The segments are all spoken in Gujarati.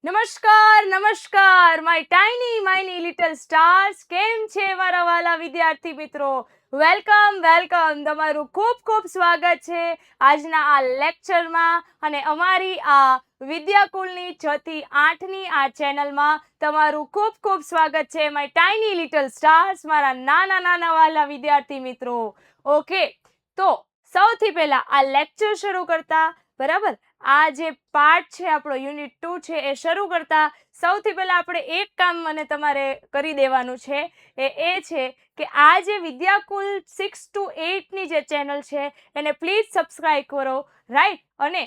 નમસ્કાર નમસ્કાર માય ટાઇની માઇની લિટલ સ્ટાર્સ. કેમ છે મારા વાલા વિદ્યાર્થી મિત્રો? વેલકમ વેલકમ, તમારું ખૂબ ખૂબ સ્વાગત છે આજના આ લેક્ચરમાં અને અમારી આ વિદ્યાકુલની 6 થી 8ની આ ચેનલમાં તમારું ખૂબ ખૂબ સ્વાગત છે માય ટાઇની લિટલ સ્ટાર્સ, મારા નાના નાના વાલા વિદ્યાર્થી મિત્રો. ઓકે, તો સૌથી પહેલા આ લેક્ચર શરૂ કરતા બરાબર, આ જે પાર્ટ છે આપણો યુનિટ 2 છે એ શરૂ કરતા સૌથી પહેલા આપણે એક કામ મને તમારે કરી દેવાનું છે. એ છે કે આ જે વિદ્યાકુલ 6 to 8ની જે ચેનલ છે એને પ્લીઝ સબસ્ક્રાઇબ કરો, રાઈટ. અને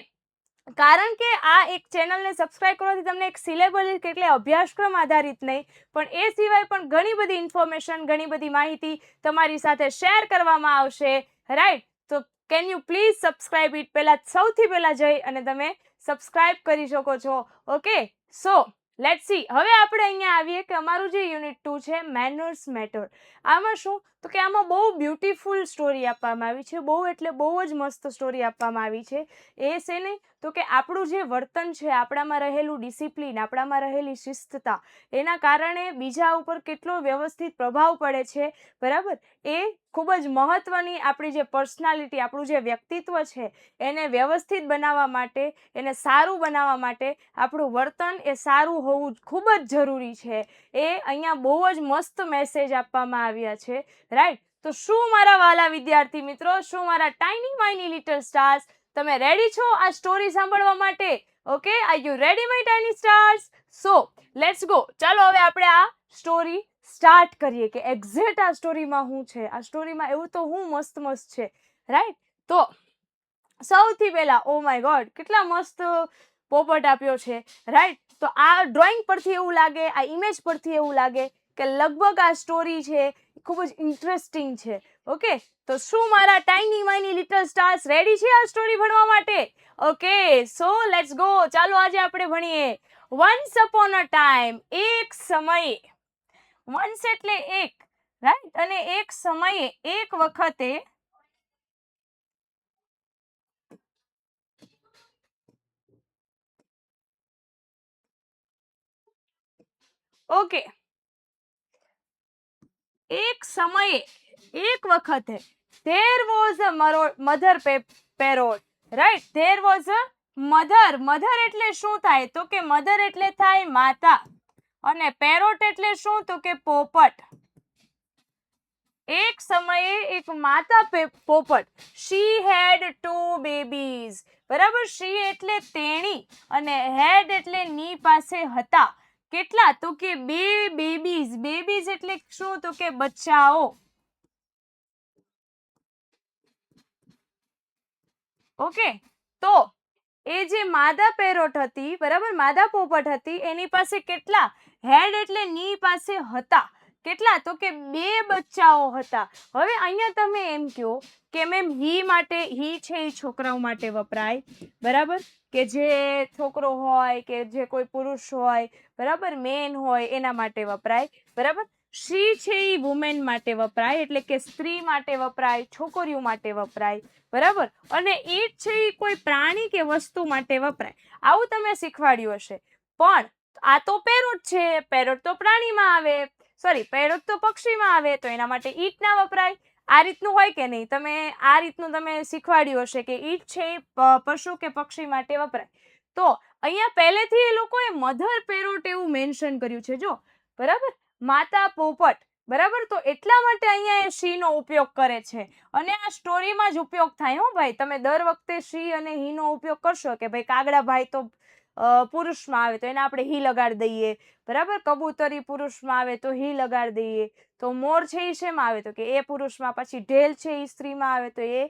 કારણ કે આ એક ચેનલને સબસ્ક્રાઇબ કરવાથી તમને એક સિલેબસ એટલે અભ્યાસક્રમ આધારિત નહીં પણ એ સિવાય પણ ઘણી બધી ઇન્ફોર્મેશન, ઘણી બધી માહિતી તમારી સાથે શેર કરવામાં આવશે, રાઈટ. તો can you please subscribe it? સૌથી પહેલા જઈ અને તમે સબસ્ક્રાઇબ કરી શકો છો. Okay, so let's see. હવે આપણે અહીંયા આવીએ કે અમારું જે યુનિટ 2 છે મેનર્સ મેટર. આમાં શું તો કે આમાં બહુ બ્યુટીફુલ સ્ટોરી આપવામાં આવી છે, બહુ એટલે બહુ જ મસ્ત સ્ટોરી આપવામાં આવી છે. એ છે નહીં તો કે આપણું જે વર્તન છે, આપણામાં રહેલું ડિસિપ્લિન, આપણામાં રહેલી શિસ્તતા, એના કારણે બીજા ઉપર કેટલો વ્યવસ્થિત પ્રભાવ પડે છે, બરાબર. એ ખૂબ જ મહત્વની આપણી જે પર્સનાલિટી, આપણું જે વ્યક્તિત્વ છે એને વ્યવસ્થિત બનાવવા માટે, એને સારું બનાવવા માટે આપણું વર્તન એ સારું હોવું ખૂબ જ જરૂરી છે. એ અહીંયા બહુ જ મસ્ત મેસેજ આપવામાં આવ્યા છે, રાઈટ. તો શું મારા વાલા વિદ્યાર્થી મિત્રો, શું મારા ટાઇની માઇની લિટલ સ્ટાર્સ, તમે રેડી છો આ સ્ટોરી સાંભળવા માટે? Okay, are you ready my tiny stars? So let's go. ચાલો હવે આપણે આ સ્ટોરી સ્ટાર્ટ કરીએ કે એક્ઝેક્ટ આ સ્ટોરીમાં શું છે. આ સ્ટોરીમાં એવું તો હું મસ્ત છે, રાઈટ. તો સૌથી પહેલા, ઓ માય ગોડ, કેટલા મસ્ત પોપટ આપ્યો છે, રાઈટ. તો આ ડ્રોઈંગ પરથી એવું લાગે, આ ઇમેજ પરથી એવું લાગે કે લગભગ આ સ્ટોરી છે ખૂબ જ ઇન્ટરેસ્ટિંગ છે. ઓકે, તો શું મારા ટાઇની માઇની લિટલ સ્ટાર્સ રેડી છે આ સ્ટોરી ભણવા માટે? Okay, so let's go. ચાલો આજે આપણે ભણીએ વન્સ અપોન અ ટાઈમ, એક સમયે. વન્સ એટલે એક, રાઈટ. અને એક સમયે, એક વખતે. ઓકે, એક સમયે, એક વખતે. There was a mother parrot, right. There was a mother. Mother એટલે શું થાય તો કે મધર એટલે થાય માતા, અને પેરોટ એટલે શું તો કે પોપટ. એક સમયે એક માતા પોપટ. She had 2 babies, બરાબર. She એટલે તેણી અને had એટલે ની પાસે હતા. કેટલા તો કે 2 બેબીઝ. બેબીઝ એટલે શું તો કે બચ્ચાઓ. ઓકે, તો એ જે માદા પેરોટ હતી, બરાબર, માદા પોપટ હતી, એની પાસે કેટલા? હેડ એટલે ની પાસે હતા. કેટલા તો કે 2 બચ્ચાઓ હતા. હવે અહીંયા તમે એમ કહો કે મેમ હી માટે, હી છે એ છોકરાઓ માટે વપરાય, બરાબર, કે જે છોકરો હોય કે જે કોઈ પુરુષ હોય, બરાબર, મેન હોય એના માટે વપરાય, બરાબર. શી છે એ વુમેન માટે વપરાય, એટલે કે સ્ત્રી માટે વપરાય, છોકરીઓ માટે વપરાય, બરાબર. અને ઈટ છે એ કોઈ પ્રાણી કે વસ્તુ માટે વપરાય. આવું તમે શીખવાડ્યું હશે. પણ આ તો પેરોટ છે, પેરોટ તો પ્રાણીમાં આવે, સોરી, પેરોટ તો પક્ષીમાં આવે, તો એના માટે ઈટ ના વપરાય. આ રીતનું હોય કે નહીં? તમે આ રીતનું તમે શીખવાડ્યું હશે કે ઈટ છે પશુ કે પક્ષી માટે વપરાય. તો અહીંયા પહેલેથી એ લોકોએ મધર પેરોટ એવું મેન્શન કર્યું છે, જો, બરાબર, માતા પોપટ, બરાબર. તો એટલા માટે અહીંયા એ શી નો ઉપયોગ કરે છે અને આ સ્ટોરીમાં જ ઉપયોગ થાય. હો ભાઈ, તમે દર વખતે શી અને હી નો ઉપયોગ કરશો કે ભાઈ કાગડા ભાઈ તો પુરુષમાં આવે તો એને આપણે હી લગાડી દઈએ, બરાબર. કબૂતરી પુરુષમાં આવે તો હી લગાડી દઈએ. તો મોર છે એ શેમાં આવે તો કે એ પુરુષમાં. પછી ઢેલ છે એ સ્ત્રીમાં આવે તો એ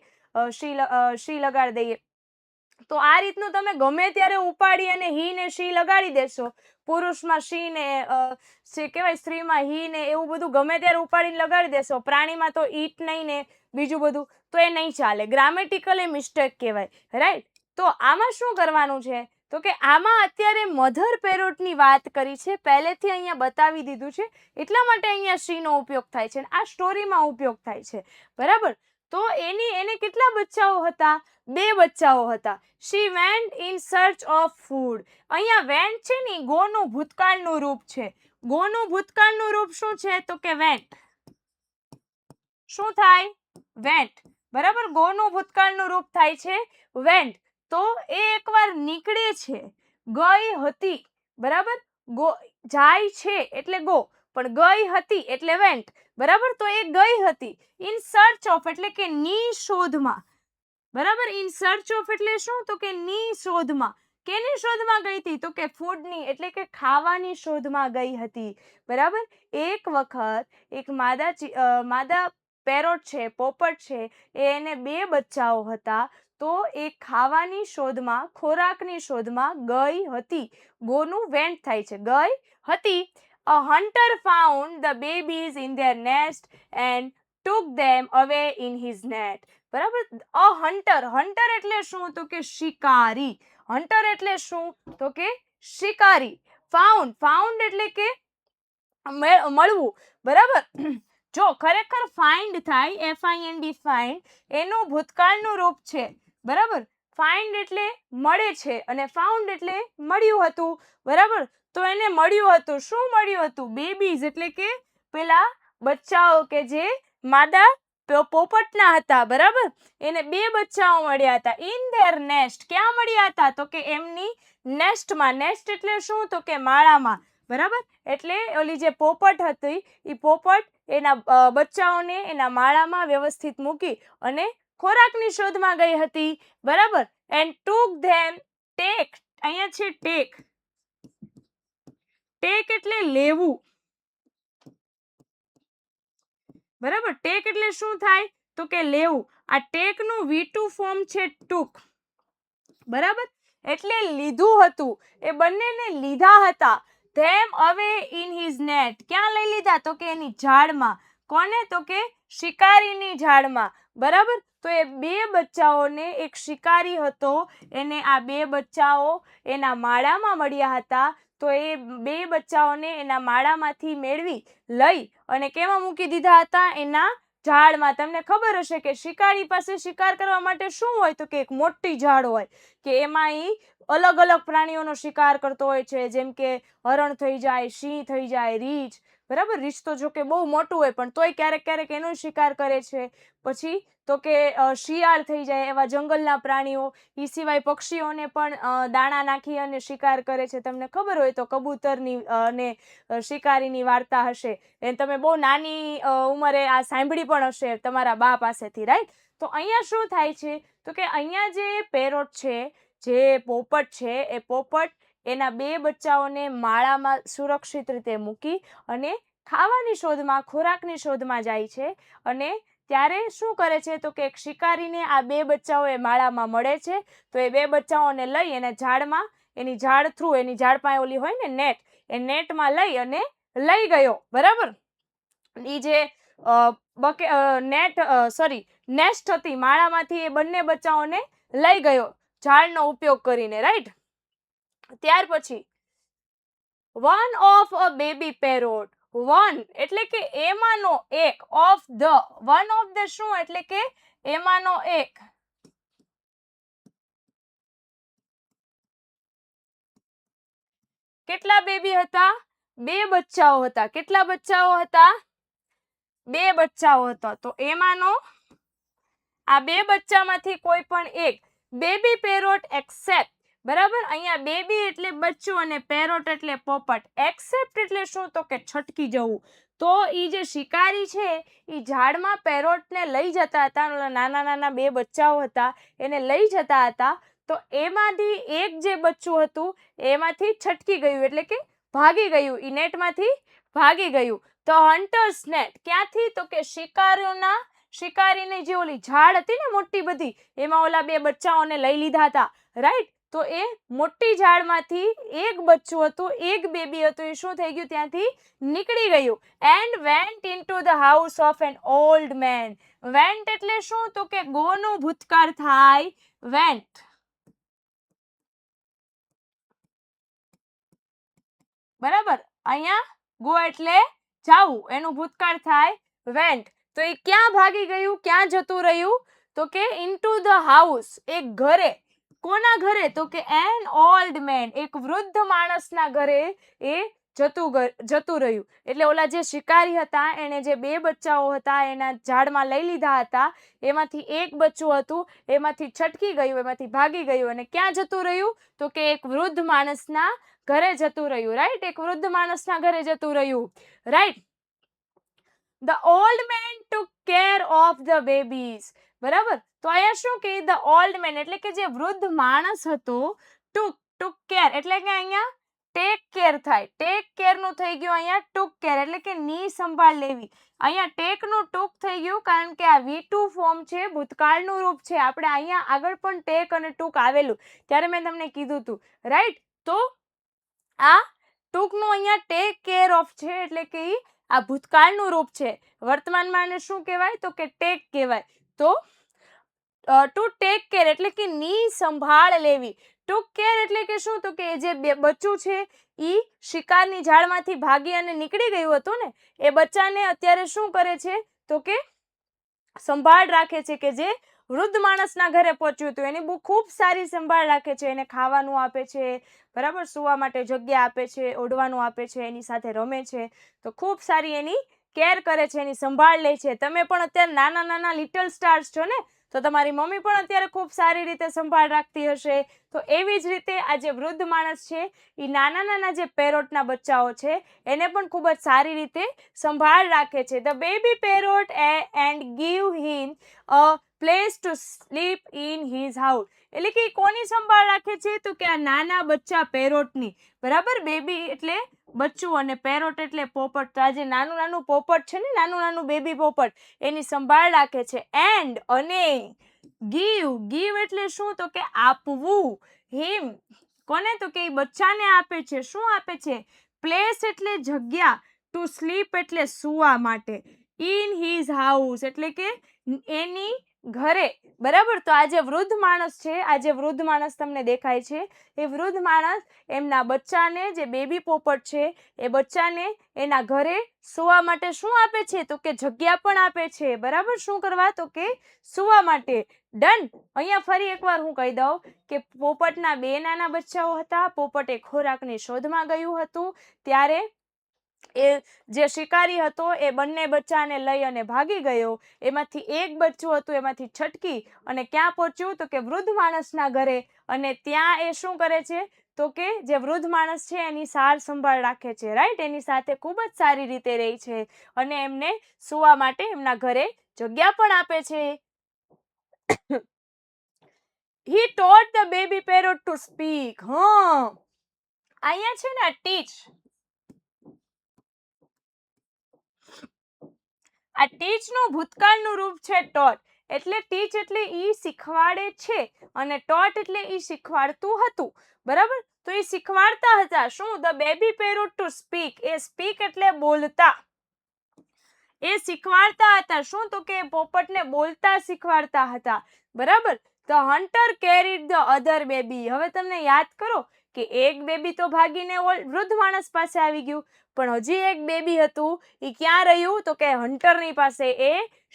શી લગાડી દઈએ. તો આ રીતનું તમે ગમે ત્યારે ઉપાડી અને હી ને શી લગાડી દેશો, પુરુષમાં શી ને કહેવાય, સ્ત્રીમાં હી ને, એવું બધું ગમે ત્યારે ઉપાડીને લગાડી દેશો, પ્રાણીમાં તો ઈટ નહીં ને બીજું બધું, તો એ નહીં ચાલે. ગ્રામેટિકલ એ મિસ્ટેક કહેવાય, રાઈટ. તો આમાં શું કરવાનું છે તો કે આમાં અત્યારે મધર પેરોટની વાત કરી છે, પહેલેથી અહીંયા બતાવી દીધું છે, એટલા માટે અહીંયા શી નો ઉપયોગ થાય છે, આ સ્ટોરીમાં ઉપયોગ થાય છે, બરાબર. તો એને કેટલા બચ્ચાઓ હતા? 2 બચ્ચાઓ હતા. She went in search of food. અહીંયા વેન્ટ છે ને ગો નું ભૂતકાળનું રૂપ છે. ગો નું ભૂતકાળનું રૂપ શું છે? તો કે વેન્ટ. શું થાય? વેન્ટ. બરાબર, ગો નું ભૂતકાળનું રૂપ થાય છે વેન્ટ. તો એ એકવાર નીકળે છે, ગઈ હતી. બરાબર, ગો જાય છે એટલે ગો, પણ ગઈ હતી એટલે વેન્ટ. બરાબર, તો એ ગઈ હતી ઇન સર્ચ ઓફ એટલે કે ની શોધમાં. બરાબર, ઇન સર્ચ ઓફ એટલે શું? તો કે ની શોધમાં. કેની શોધમાં ગઈ હતી? તો કે ફૂડની એટલે કે ખાવાની શોધમાં ગઈ હતી. બરાબર, એક વખત એક માદા પેરોટ છે, પોપટ છે, એને 2 બચ્ચાઓ હતા. તો એ ખાવાની શોધમાં, ખોરાકની શોધમાં ગઈ હતી. ગોનું વેન્ટ થાય છે, ગઈ હતી. A hunter found the babies in their nest and took them away in his net. બરાબર, અ હન્ટર એટલે શું? તો કે શિકારી. હન્ટર એટલે શું? તો કે શિકારી. ફાઉન્ડ એટલે કે મળવું. બરાબર, જો ખરેખર ફાઇન્ડ થાય, FIND ફાઇન્ડ, એનું ભૂતકાળનું રૂપ છે. બરાબર, ફાઇન્ડ એટલે મળે છે અને ફાઉન્ડ એટલે મળ્યું હતું. બરાબર, તો એને મળ્યું હતું. શું મળ્યું હતું? બેબીઝ એટલે કે પેલા બચ્ચાઓ કે જે માદા પોપટના હતા. બરાબર, એને 2 બચ્ચાઓ મળ્યા હતા. In their nest. ક્યાં મળ્યા હતા? તો કે એમની નેસ્ટમાં. નેસ્ટ એટલે શું? તો કે માળામાં. બરાબર, એટલે ઓલી જે પોપટ હતી એ પોપટ એના બચ્ચાઓને એના માળામાં વ્યવસ્થિત મૂકી અને ખોરાકની શોધમાં ગઈ હતી. બરાબર, એન્ડ ટુક ધેમ. ટેક અહીંયા છે ટેક. ટેક એટલે લેવું. બરાબર, ટેક એટલે શું થાય? તો કે લેવું. આ ટેક નું V2 ફોર્મ છે ટુક. બરાબર, એટલે લીધું હતું. એ બંનેને લીધા હતા. ધેમ અવે ઇન હિઝ નેટ. ક્યાં લઈ લીધા? તો કે એની જાળમાં. કોને? તો કે શિકારીની જાળમાં. બરાબર, તો એ 2 બચ્ચાઓને એક શિકારી હતો, એને આ 2 બચ્ચાઓ એના માળામાં મળ્યા હતા. તો એ 2 બચ્ચાઓને એના માળામાંથી મેળવી લઈ અને કેમાં મૂકી દીધા હતા? એના ઝાડમાં. તમને ખબર હશે કે શિકારી પાસે શિકાર કરવા માટે શું હોય? તો કે એક મોટી ઝાડ હોય કે એમાં ઈ અલગ અલગ પ્રાણીઓનો શિકાર કરતો હોય છે. જેમ કે હરણ થઈ જાય, સિંહ થઈ જાય, રીંછ. બરાબર, રીંછ તો જો કે બહુ મોટું હોય પણ તોય ક્યારેક ક્યારેક એનો શિકાર કરે છે. પછી તો કે શિયાળ થઈ જાય. એવા જંગલના પ્રાણીઓ. એ સિવાય પક્ષીઓને પણ દાણા નાખી અને શિકાર કરે છે. તમને ખબર હોય તો કબૂતરની અને શિકારીની વાર્તા હશે. એ તમે બહુ નાની ઉંમરે આ સાંભળી પણ હશે તમારા બા પાસેથી, રાઈટ? તો અહીંયા શું થાય છે? તો કે અહીંયા જે પેરોટ છે, જે પોપટ છે, એ પોપટ એના 2 બચ્ચાઓને માળામાં સુરક્ષિત રીતે મૂકી અને ખાવાની શોધમાં, ખોરાકની શોધમાં જાય છે. અને ત્યારે શું કરે છે? તો કે એક શિકારીને આ 2 બચ્ચાઓ એ માળામાં મળે છે. તો એ 2 બચ્ચાઓને લઈ એને ઝાડમાં, એની ઝાડ થ્રુ, એની ઝાડ પાસે ઓલી હોય ને નેટ, એ નેટમાં લઈ અને લઈ ગયો. બરાબર, ઈ જે નેસ્ટ હતી, માળામાંથી એ બંને બચ્ચાઓને લઈ ગયો ઝાડનો ઉપયોગ કરીને, રાઈટ? ત્યાર પછી one of a baby parrot. One એટલે કે એમાંનો એક. Of the. One of the શું? એટલે કે એમાંનો એક. કેટલા બેબી હતા? 2 બચ્ચાઓ હતા. કેટલા બચ્ચાઓ હતા? 2 બચ્ચાઓ હતા. તો એમાંનો આ 2 બચ્ચામાંથી કોઈ પણ એક. Baby parrot accept. બરાબર, અહીંયા બેબી એટલે બચ્ચું અને પેરોટ એટલે પોપટ. એક્સેપ્ટ એટલે શું? તો કે છટકી જવું. તો ઈ જે શિકારી છે ઈ ઝાડમાં પેરોટને લઈ જતા હતા. નાના નાના 2 બચ્ચાઓ હતા, એને લઈ જતા હતા. તો એમાંથી એક જે બચ્ચું હતું એમાંથી છટકી ગયું એટલે કે ભાગી ગયું. ઈ નેટમાંથી ભાગી ગયું. તો હન્ટર્સ નેટ. ક્યાંથી? તો કે શિકારીની જે ઓલી ઝાડ હતી ને મોટી બધી, એમાં ઓલા 2 બચ્ચાઓને લઈ લીધા હતા, રાઈટ? તો એ મોટી ઝાડમાંથી એક બચ્ચું હતું, એક બેબી હતું, એ શું થઈ ગયું? ત્યાંથી નીકળી ગયું. And vent into the house of an old man. Vent એટલે શું? તો કે ગોનું ભૂતકાળ થાય વેન્ટ. બરાબર, અહીંયા ગો એટલે જાવું, એનું ભૂતકાળ થાય વેન્ટ. તો એ ક્યાં ભાગી ગયું, ક્યાં જતું રહ્યું? તો કે ઇન્ટુ ધ હાઉસ, એક ઘરે. કોના ઘરે? તો કે એન ઓલ્ડ મેન, એક વૃદ્ધ માણસના ઘરે એ જતું રહ્યું. એટલે ઓલા જે શિકારી હતા એને જે 2 બચ્ચાઓ હતા એના ઝાડમાં લઈ લીધા હતા, એમાંથી એક બચ્ચું હતું એમાંથી છટકી ગયું, એમાંથી ભાગી ગયું અને ક્યાં જતું રહ્યું? તો કે એક વૃદ્ધ માણસના ઘરે જતું રહ્યું. રાઈટ, એક વૃદ્ધ માણસના ઘરે જતું રહ્યું. Right. The old man took care of the babies. બરાબર. તો અહીંયા શું કે the old man એટલે કે જે વૃદ્ધ માણસ હતો, took care એટલે કે અહીંયા ટેક કેર થાય. ટેક કેર નું થઈ ગયું અહીંયા took care એટલે કે ની સંભાળ લેવી. અહીંયા ટેક નું took થઈ ગયું કારણ કે આ V2 ફોર્મ છે, ભૂતકાળનું રૂપ છે. આપણે અહીંયા આગળ પણ ટેક અને took આવેલું ત્યારે મેં તમને કીધું હતું. રાઈટ. તો આ took નું અહીંયા ટેક કેર ઓફ છે એટલે કે આ ભૂતકાળનું રૂપ છે. વર્તમાનમાં આને શું કહેવાય? તો કે ટેક કહેવાય. તો ટુ ટેક કેર એટલે કે ની સંભાળ લેવી. ટુક કેર એટલે કે શું? તો કે જે બચ્ચું છે ઈ શિકારની ઝાડમાંથી ભાગી અને નીકળી ગયું હતું ને, એ બચ્ચાને અત્યારે શું કરે છે? તો કે સંભાળ રાખે છે, કે જે વૃદ્ધ માણસના ઘરે પહોંચ્યું હતું એની બહુ ખૂબ સારી સંભાળ રાખે છે. એને ખાવાનું આપે છે, બરાબર, સુવા માટે જગ્યા આપે છે, ઓઢવાનું આપે છે, એની સાથે રમે છે. તો ખૂબ સારી એની કેર કરે છે, એની સંભાળ લે છે. તમે પણ અત્યારે નાના નાના લિટલ સ્ટાર્સ છો ને, તો તમારી મમ્મી પણ અત્યારે ખૂબ સારી રીતે સંભાળ રાખતી હશે. તો એવી જ રીતે આ જે વૃદ્ધ માણસ છે એ નાના નાના જે પેરોટના બચ્ચાઓ છે એને પણ ખૂબ જ સારી રીતે સંભાળ રાખે છે. The baby parrot and give him a place to sleep in his house. એટલે કે કોની સંભાળ રાખે છે? તો કે આ નાના બચ્ચા પેરોટની. બરાબર. બેબી એટલે બચ્ચું અને પેરોટ એટલે પોપટ. તો આ જે નાનું નાનું પોપટ છે ને, નાનું નાનું બેબી પોપટ, એની સંભાળ રાખે છે. એન્ડ અને ગીવ એટલે શું? તો કે આપવું. હિમ કોને? તો કે બચ્ચાને આપે છે. શું આપે છે? પ્લેસ એટલે જગ્યા, ટુ સ્લીપ એટલે સુવા માટે, ઇન હિઝ હાઉસ એટલે કે એની ઘરે. બરાબર. તો આ જે વૃદ્ધ માણસ છે, આ જે વૃદ્ધ માણસ તમને દેખાય છે, એ વૃદ્ધ માણસ એમના બચ્ચાને, જે બેબી પોપટ છે એ બચ્ચાને એના ઘરે સુવા માટે શું આપે છે? તો કે જગ્યા પણ આપે છે. બરાબર. શું કરવા? તો કે સુવા માટે. ડન. અહીંયા ફરી એકવાર હું કહી દઉં કે પોપટના 2 નાના બચ્ચાઓ હતા. પોપટ એ ખોરાકની શોધમાં ગયું હતું ત્યારે એ જે શિકારી હતો એ બંને બચ્ચાને લઈ અને ભાગી ગયો. એમાંથી એક બચ્ચું હતું એમાંથી છટકી અને ક્યાં પહોંચ્યું? તો કે વૃદ્ધ માણસના ઘરે. અને ત્યાં એ શું કરે છે? તો કે જે વૃદ્ધ માણસ છે એની સાર સંભાળ રાખે છે. રાઈટ. એની સાથે ખૂબ જ સારી રીતે રહે છે અને એમને સુવા માટે એમના ઘરે જગ્યા પણ આપે છે. He taught the baby parrot to speak. અહીંયા છે ને ટીચ, આ ટીચ નું ભૂતકાળનું રૂપ છે ટોટ. એટલે ટીચ એટલે ઈ શીખવાડે છે અને ટોટ એટલે ઈ શીખવાડતું હતું. બરાબર. તો ઈ શીખવાડતા હતા. શું? The baby parrot to speak. A speak એટલે બોલતા. એ શીખવાડતા હતા. શું? તો કે પોપટને બોલતા શીખવાડતા હતા. બરાબર. The hunter carried the other baby. હવે તમને યાદ કરો કે એક બેબી તો ભાગીને વૃદ્ધ માણસ પાસે આવી ગયું, પણ હજી એક બેબી હતું એ ક્યાં રહ્યું? તો કે હન્ટરની પાસે, એ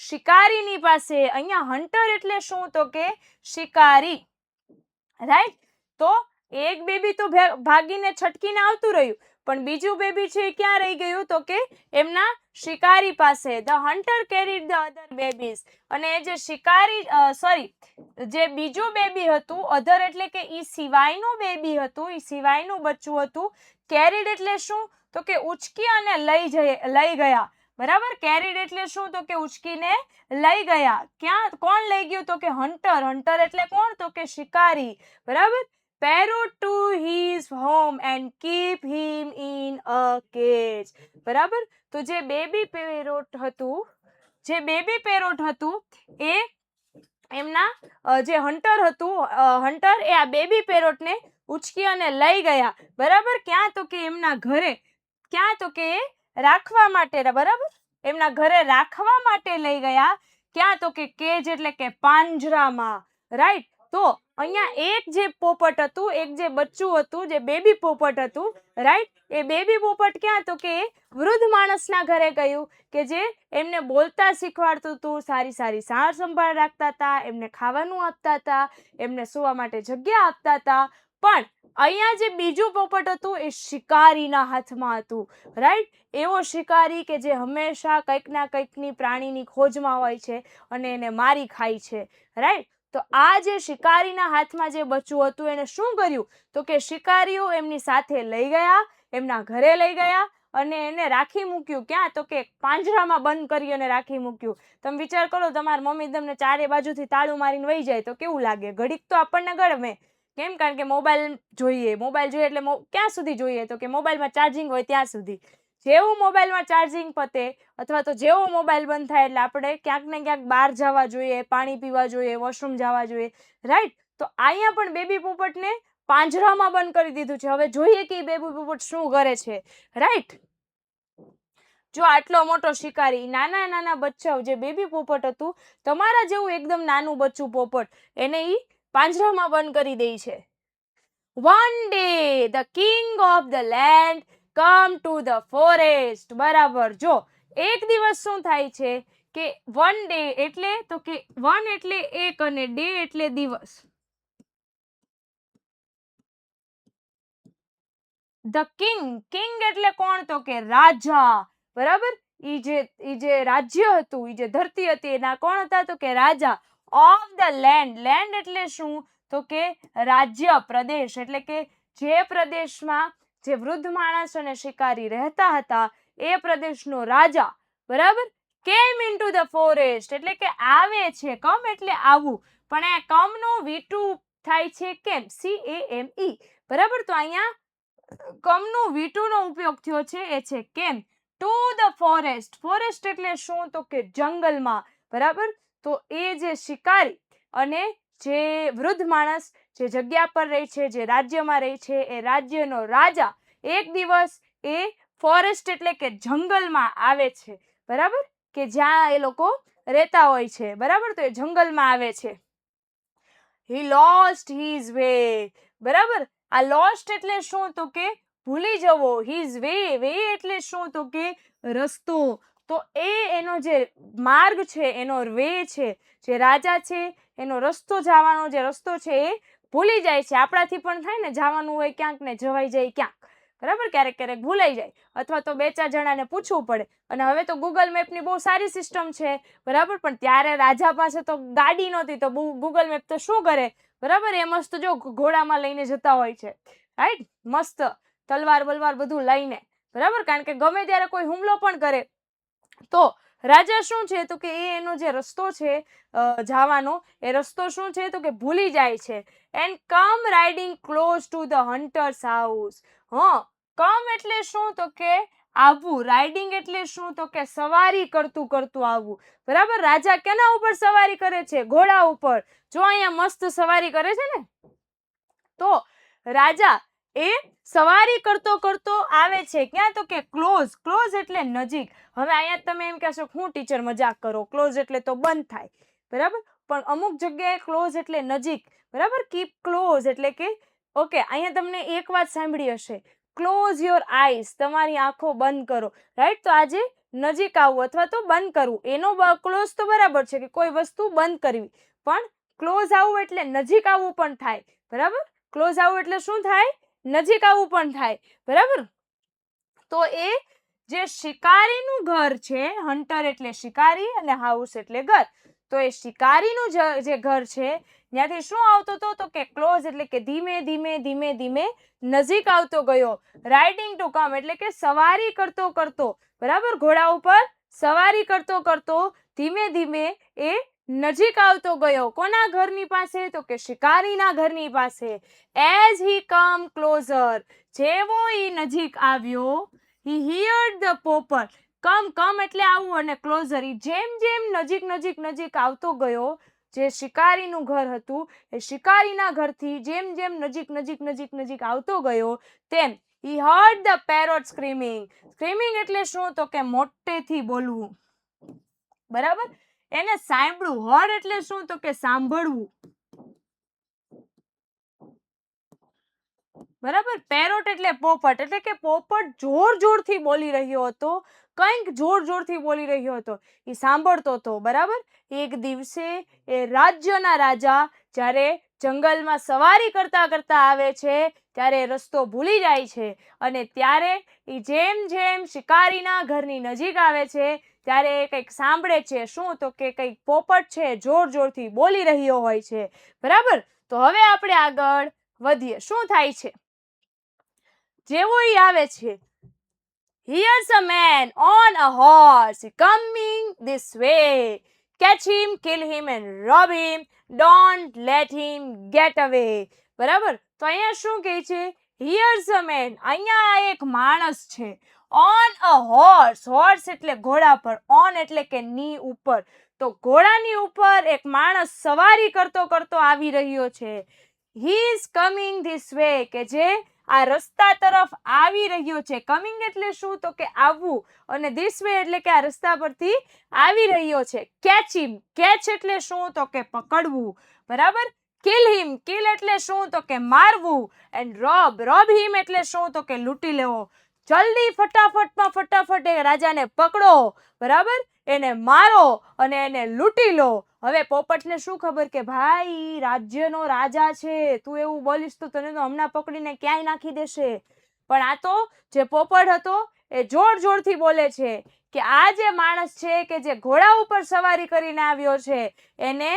શિકારીની પાસે. અહીંયા હન્ટર એટલે શું? તો કે શિકારી. રાઈટ. તો એક બેબી તો ભાગીને છટકીને આવતું રહ્યું, પણ બીજું બેબી છે એ ક્યાં રહી ગયું? તો કે એમના શિકારી પાસે. The hunter carried the other babies. અને જે શિકારી જે બીજું બેબી હતું, અધર એટલે કે ઈ સિવાયનું બેબી હતું, ઈ સિવાયનું બચ્ચું હતું. કેરીડ એટલે શું? તો કે ઉચકી અને લઈ ગયા. બરાબર. કેરીડ એટલે શું? તો કે ઉચકીને લઈ ગયા. ક્યાં? કોણ લઈ ગયું? તો કે હન્ટર. હન્ટર એટલે કોણ? તો કે શિકારી. બરાબર. Parrot to his home and keep him in a cage. બરાબર. તો જે બેબી પેરોટ હતું એ એમના જે હન્ટર હતું, હન્ટર એ આ બેબી પેરોટને ઉચકી અને લઈ ગયા. બરાબર. ક્યાં? તો કે એમના ઘરે. ક્યાં? તો કે રાખવા માટે. બરાબર. એમના ઘરે રાખવા માટે લઈ ગયા. ક્યાં? તો કે કેજ એટલે કે પાંજરામાં. રાઈટ. તો અહીંયા એક જે પોપટ હતું, એક જે બચ્ચું હતું, જે બેબી પોપટ હતું, રાઈટ, એ બેબી પોપટ ક્યાં? તો કે વૃદ્ધ માણસના ઘરે ગયું કે જે એમને બોલતા શીખવાડતું હતું, સારી સારી સાર સંભાળ રાખતા હતા, એમને ખાવાનું આપતા હતા, એમને સૂવા માટે જગ્યા આપતા હતા. પણ અહીંયા જે બીજું પોપટ હતું એ શિકારીના હાથમાં હતું, રાઈટ. એવો શિકારી કે જે હંમેશા કંઈક ના કંઈકની પ્રાણીની ખોજમાં હોય છે અને એને મારી ખાય છે, રાઈટ. તો આ જે શિકારીના હાથમાં જે બચ્ચું હતું એને શું કર્યું? તો કે શિકારીઓ એમની સાથે લઈ ગયા, એમના ઘરે લઈ ગયા અને એને રાખી મૂક્યું. ક્યાં? તો કે પાંજરામાં બંધ કરી અને રાખી મૂક્યું. તમે વિચાર કરો, તમારી મમ્મી તમને ચારે બાજુથી તાળું મારીને વહી જાય તો કેવું લાગે? ઘડીક તો આપણને ગમે. કેમ? કારણ કે મોબાઈલ જોઈએ એટલે ક્યાં સુધી જોઈએ? તો કે મોબાઈલમાં ચાર્જિંગ હોય ત્યાં સુધી. જેવું મોબાઈલમાં ચાર્જિંગ પતે અથવા તો જેવો મોબાઈલ બંધ થાય એટલે આપણે ક્યાંક ને ક્યાંક બહાર જવા જોઈએ, પાણી પીવા જોઈએ, વોશરૂમ જવા જોઈએ, રાઈટ. તો અહીંયા પણ બેબી પોપટને પાંજરામાં બંધ કરી દીધું છે. હવે જોઈએ કે બેબી પોપટ શું કરે છે, રાઈટ. જો આટલો મોટો શિકારી નાના નાના બચ્ચાઓ, જે બેબી પોપટ હતું, તમારા જેવું એકદમ નાનું બચ્ચું પોપટ, એને ઈ પાંજરામાં બંધ કરી દે છે. One day the king of the land come to the forest. બરાબર. જો એક દિવસ શું થાય છે કે વન ડે એટલે તો કે વન એટલે એક અને ડે એટલે દિવસ. ધ કિંગ એટલે કોણ? તો કે રાજા. બરાબર. ઈ જે રાજ્ય હતું, ઈ જે ધરતી હતી, એના કોણ હતા? તો કે રાજા. Of the land. લેન્ડ એટલે શું? તો કે રાજ્ય, પ્રદેશ. એટલે કે જે પ્રદેશમાં જે વૃદ્ધ માણસ અને શિકારી રહેતા હતા એ પ્રદેશનો રાજા, બરાબર, કેમ ઇન્ટુ ધ ફોરેસ્ટ એટલે કે આવે છે. કમ એટલે આવવું, પણ આ કમ નો વીટું થાય છે કેમ? CAME. બરાબર. તો અહીંયા કમનું વીટુ નો ઉપયોગ થયો છે, એ છે કેમ. Two the forest. ફોરેસ્ટ એટલે શું? તો કે જંગલમાં. બરાબર. તો એ જે શિકારી અને જે વૃદ્ધ માણસ જે જગ્યા પર રહે છે, જે રાજ્યમાં રહે છે, એ રાજ્યનો રાજા એક દિવસ એ ફોરેસ્ટ એટલે કે જંગલમાં આવે છે. બરાબર. કે જ્યાં એ લોકો રહેતા હોય છે. બરાબર. તો એ જંગલમાં આવે છે. He lost his way. બરાબર. આ લોસ્ટ એટલે શું? તો કે ભૂલી જવો. His way. વે એટલે શું? તો કે રસ્તો. તો એનો જે માર્ગ છે, એનો વે છે, જે રાજા છે એનો રસ્તો, જવાનો જે રસ્તો છે એ ભૂલી જાય છે. આપણાથી પણ થાય ને, જવાનું હોય ક્યાંક ને જવાઈ જાય ક્યાંક. બરાબર. ક્યારેક ક્યારેક ભૂલાઈ જાય અથવા તો બે ચાર જણાને પૂછવું પડે. અને હવે તો ગૂગલ મેપની બહુ સારી સિસ્ટમ છે. બરાબર. પણ ત્યારે રાજા પાસે તો ગાડી નહોતી, તો ગૂગલ મેપ તો શું કરે? બરાબર. એ મસ્ત જો ઘોડામાં લઈને જતા હોય છે, રાઈટ. મસ્ત તલવાર બલવાર બધું લઈને. બરાબર. કારણ કે ગમે ત્યારે કોઈ હુમલો પણ કરે તો રાજા શું છે? તો કે એનો જે રસ્તો છે જવાનો, એ રસ્તો શું છે? તો કે ભૂલી જાય છે. And come riding close to the hunter's house. Come એટલે શું? તો કે આવવું. રાઇડિંગ એટલે શું? તો કે સવારી કરતું કરતું આવવું. બરાબર. રાજા કેના ઉપર સવારી કરે છે? ઘોડા ઉપર. જો અહીંયા મસ્ત સવારી કરે છે ને. તો રાજા એ સવારી કરતો કરતો આવે છે. ક્યાં? તો કે ક્લોઝ. ક્લોઝ એટલે નજીક. હવે અહીંયા તમે એમ કહેશો, હું ટીચર મજાક કરો, ક્લોઝ એટલે તો બંધ થાય. બરાબર. પણ અમુક જગ્યાએ ક્લોઝ એટલે નજીક. બરાબર. કીપ ક્લોઝ એટલે કે ઓકે. અહીંયા તમને એક વાત સાંભળી હશે, ક્લોઝ યોર આઈઝ. તમારી આંખો બંધ કરો, રાઈટ. તો આજે નજીક આવવું અથવા તો બંધ કરવું, એનો ક્લોઝ તો બરાબર છે કે કોઈ વસ્તુ બંધ કરવી, પણ ક્લોઝ આવવું એટલે નજીક આવવું પણ થાય. બરાબર. ક્લોઝ આવવું એટલે શું થાય? નજીક આવવું પણ થાય. બરાબર. તો એ જે શિકારીનું ઘર છે, હન્ટર એટલે શિકારી અને હાઉસ એટલે ઘર, તો એ શિકારીનું જે ઘર છે ત્યાંથી શું આવતો હતો? તો કે ક્લોઝ એટલે કે ધીમે ધીમે ધીમે ધીમે નજીક આવતો ગયો. રાઇડિંગ ટુ કમ એટલે કે સવારી કરતો કરતો. બરાબર. ઘોડા ઉપર સવારી કરતો કરતો ધીમે ધીમે એ નજીક આવતો ગયો. કોના ઘરની પાસે? તો કે શિકારીના ઘરની પાસે. As he come closer. જેવો ઈ નજીક આવ્યો, he heard the પોપટ. કમ એટલે આવવું અને ક્લોઝર. જેમ જેમ નજીક નજીક નજીક આવતો ગયો, જે શિકારીનું ઘર હતું એ શિકારીના ઘરથી જેમ જેમ નજીક નજીક નજીક નજીક આવતો ગયો તેમ he heard the parrot screaming. Screaming એટલે શું? તો કે મોટેથી બોલવું. બરાબર. એને સાંભળવું. હર્ડ એટલે શું? તો કે સાંભળવું. બરાબર. પેરોટ એટલે પોપટ, એટલે કે પોપટ જોર જોરથી બોલી રહ્યો હતો, કંઈક જોર જોરથી બોલી રહ્યો હતો, એ સાંભળતો હતો. બરાબર. એક દિવસે એ રાજ્યના રાજા જ્યારે જંગલમાં સવારી કરતા કરતા આવે છે ત્યારે રસ્તો ભૂલી જાય છે અને ત્યારે એ જેમ જેમ શિકારીના ઘરની નજીક આવે છે ત્યારે એ કંઈક સાંભળે છે. શું? તો કે કંઈક પોપટ છે જોર જોરથી બોલી રહ્યો હોય છે. બરાબર. તો હવે આપણે આગળ વધીએ. શું થાય છે? જેવો ઈ આવે છે, here's a man on a horse coming this way. Catch him, kill him and rob him. Don't let him get away. બરાબર. તો અહીંયા શું કહે છે? Here's a man. અહીંયા એક માણસ છે. On a horse. Horse એટલે ઘોડા પર. On એટલે કે ની ઉપર. તો ઘોડાની ઉપર એક માણસ સવારી કરતો કરતો આવી રહ્યો છે. He is coming this way. કે જે આ રસ્તા તરફ આવી રહ્યો છે. કમિંગ એટલે શું? તો કે આવવું, અને ધીસ વે એટલે કે આ રસ્તા પરથી આવી રહ્યો છે. કેચ હિમ. કેચ એટલે શું? તો કે પકડવું. બરાબર. કિલ હિમ. કિલ એટલે શું? તો કે મારવું. એન્ડ રોબ. રોબ હિમ એટલે શું? તો કે લૂંટી લેવો. જલ્દી ફટાફટ એ રાજાને પકડો. બરાબર. એને મારો અને એને લૂંટી લો. હવે પોપટને શું ખબર કે ભાઈ રાજ્યનો રાજા છે, તું એવું બોલીશ તો તને તો હમણાં પકડીને ક્યાંય નાખી દેશે. પણ આ તો જે પોપટ હતો એ જોર જોરથી બોલે છે કે આ જે માણસ છે કે જે ઘોડા ઉપર સવારી કરીને આવ્યો છે, એને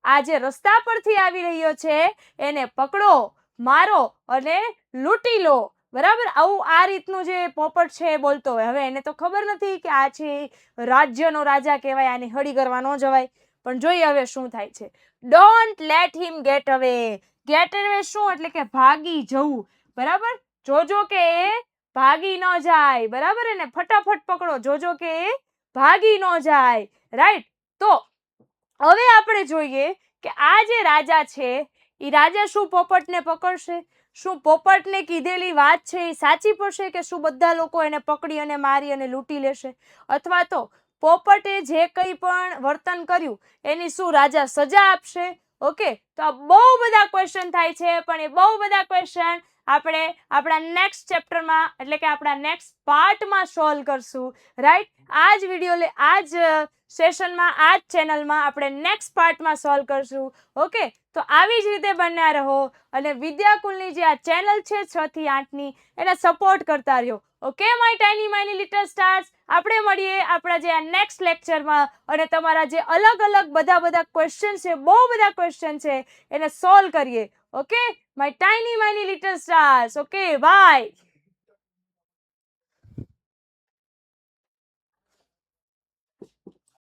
આ જે રસ્તા પરથી આવી રહ્યો છે એને પકડો, મારો અને લૂંટી લો. બરાબર. આવું આ રીતનું જે પોપટ છે એ બોલતો હોય. હવે એને તો ખબર નથી કે આ છે રાજ્યનો રાજા કહેવાય, આની હળી કરવા ન જવાય. પણ જોઈએ હવે શું થાય છે. ડોન્ટ લેટ હિમ ગેટ અવે. ગેટ અવે શું? એટલે કે ભાગી જવું. બરાબર. જોજો કે એ ભાગી ન જાય. બરાબર. એને ફટાફટ પકડો, જોજો કે એ ભાગી ન જાય. રાઈટ. તો હવે આપણે જોઈએ કે આ જે રાજા છે એ રાજા શું પોપટને પકડશે? શું પોપટને કીધેલી વાત છે એ સાચી પડશે કે શું બધા લોકો એને પકડી અને મારી અને લૂંટી લેશે? અથવા તો પોપટે જે કંઈ પણ વર્તન કર્યું એની શું રાજા સજા આપશે? ઓકે. તો આ બહુ બધા ક્વેશ્ચન થાય છે, પણ એ બહુ બધા ક્વેશ્ચન આપણે આપણા નેક્સ્ટ ચેપ્ટરમાં એટલે કે આપણા નેક્સ્ટ પાર્ટમાં સોલ્વ કરશું. રાઈટ. આ જ વિડીયો આ જ સેશનમાં આ જ ચેનલમાં આપણે નેક્સ્ટ પાર્ટમાં સોલ્વ કરશું. ઓકે. તો આવી જ રીતે બન્યા રહો અને વિદ્યાકુલની જે આ ચેનલ છે 6 થી 8ની એને સપોર્ટ કરતા રહ્યો. Okay my tiny little stars. આપણે મળીએ આપણા જે આ નેક્સ્ટ લેક્ચરમાં અને તમારા જે અલગ અલગ બધા ક્વેશ્ચન છે, બહુ બધા ક્વેશ્ચન છે, એને સોલ્વ કરીએ. Okay my tiny little stars. Okay bye.